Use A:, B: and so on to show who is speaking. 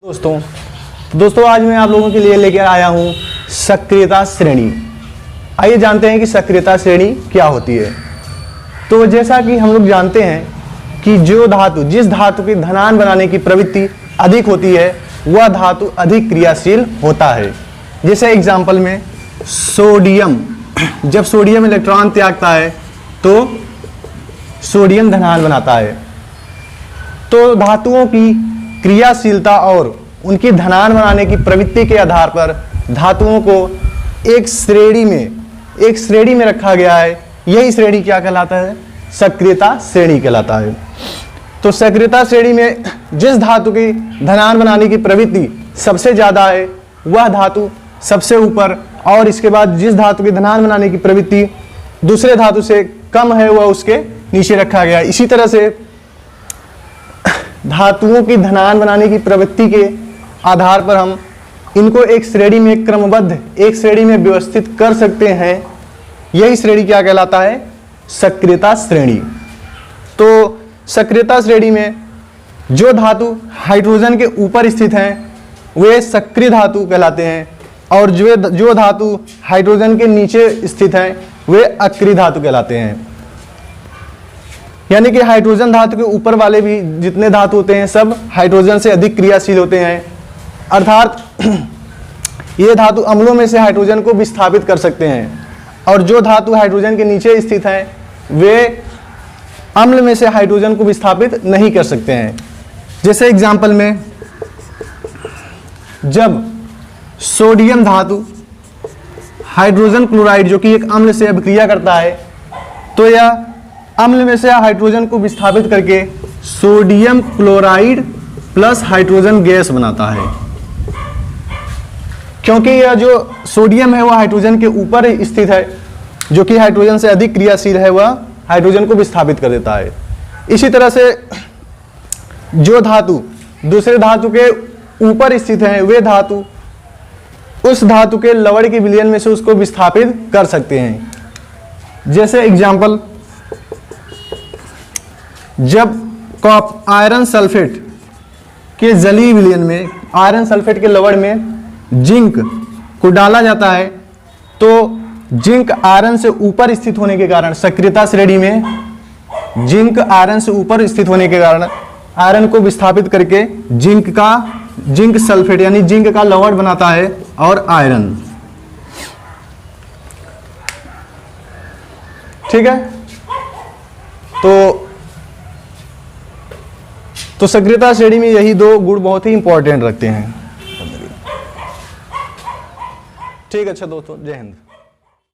A: दोस्तों आज मैं आप लोगों के लिए लेकर आया हूं सक्रियता श्रेणी। आइए जानते हैं कि सक्रियता श्रेणी क्या होती है। तो जैसा कि हम लोग जानते हैं कि जिस धातु की धनायन बनाने की प्रवृत्ति अधिक होती है वह धातु अधिक क्रियाशील होता है। जैसे एग्जाम्पल में सोडियम, जब सोडियम इलेक्ट्रॉन त्यागता है तो सोडियम धनायन बनाता है। तो धातुओं की क्रियाशीलता और उनकी धनायन बनाने की प्रवृत्ति के आधार पर धातुओं को एक श्रेणी में रखा गया है। यही श्रेणी क्या कहलाता है? सक्रियता श्रेणी कहलाता है। तो सक्रियता श्रेणी में जिस धातु की धनायन बनाने की प्रवृत्ति सबसे ज्यादा है वह धातु सबसे ऊपर, और इसके बाद जिस धातु की धनायन बनाने की प्रवृत्ति दूसरे धातु से कम है वह उसके नीचे रखा गया है। इसी तरह से धातुओं की धनायन बनाने की प्रवृत्ति के आधार पर हम इनको एक श्रेणी में क्रमबद्ध, एक श्रेणी में व्यवस्थित कर सकते हैं। यही श्रेणी क्या कहलाता है? सक्रियता श्रेणी। तो सक्रियता श्रेणी में जो धातु हाइड्रोजन के ऊपर स्थित हैं वे सक्रिय धातु कहलाते हैं, और जो धातु हाइड्रोजन के नीचे स्थित हैं वे अक्रिय धातु कहलाते हैं। यानी कि हाइड्रोजन धातु के ऊपर वाले भी जितने धातु होते हैं सब हाइड्रोजन से अधिक क्रियाशील होते हैं। अर्थात ये धातु अम्लों में से हाइड्रोजन को विस्थापित कर सकते हैं, और जो धातु हाइड्रोजन के नीचे स्थित हैं वे अम्ल में से हाइड्रोजन को विस्थापित नहीं कर सकते हैं। जैसे एग्जाम्पल में जब सोडियम धातु हाइड्रोजन क्लोराइड जो कि एक अम्ल से अभिक्रिया करता है तो यह अम्ल में से हाइड्रोजन को विस्थापित करके sodium chloride plus hydrogen gas बनाता है। क्योंकि यह जो सोडियम है वह हाइड्रोजन के ऊपर स्थित है, जो कि हाइड्रोजन से अधिक क्रियाशील है, वह हाइड्रोजन को विस्थापित कर देता है। इसी तरह से जो धातु दूसरे धातु के ऊपर स्थित है वे धातु उस धातु के लवण के विलयन में से उसको विस्थापित कर सकते हैं। जैसे एग्जाम्पल, जब आयरन सल्फेट के जलीय विलयन में, आयरन सल्फेट के लवण में जिंक को डाला जाता है तो जिंक आयरन से ऊपर स्थित होने के कारण, सक्रियता श्रेणी में जिंक आयरन से ऊपर स्थित होने के कारण आयरन को विस्थापित करके जिंक सल्फेट यानी जिंक का लवण बनाता है और आयरन। ठीक है। तो सक्रियता श्रेणी में यही दो गुण बहुत ही इंपॉर्टेंट रखते हैं। ठीक है। अच्छा दोस्तों, जय हिंद।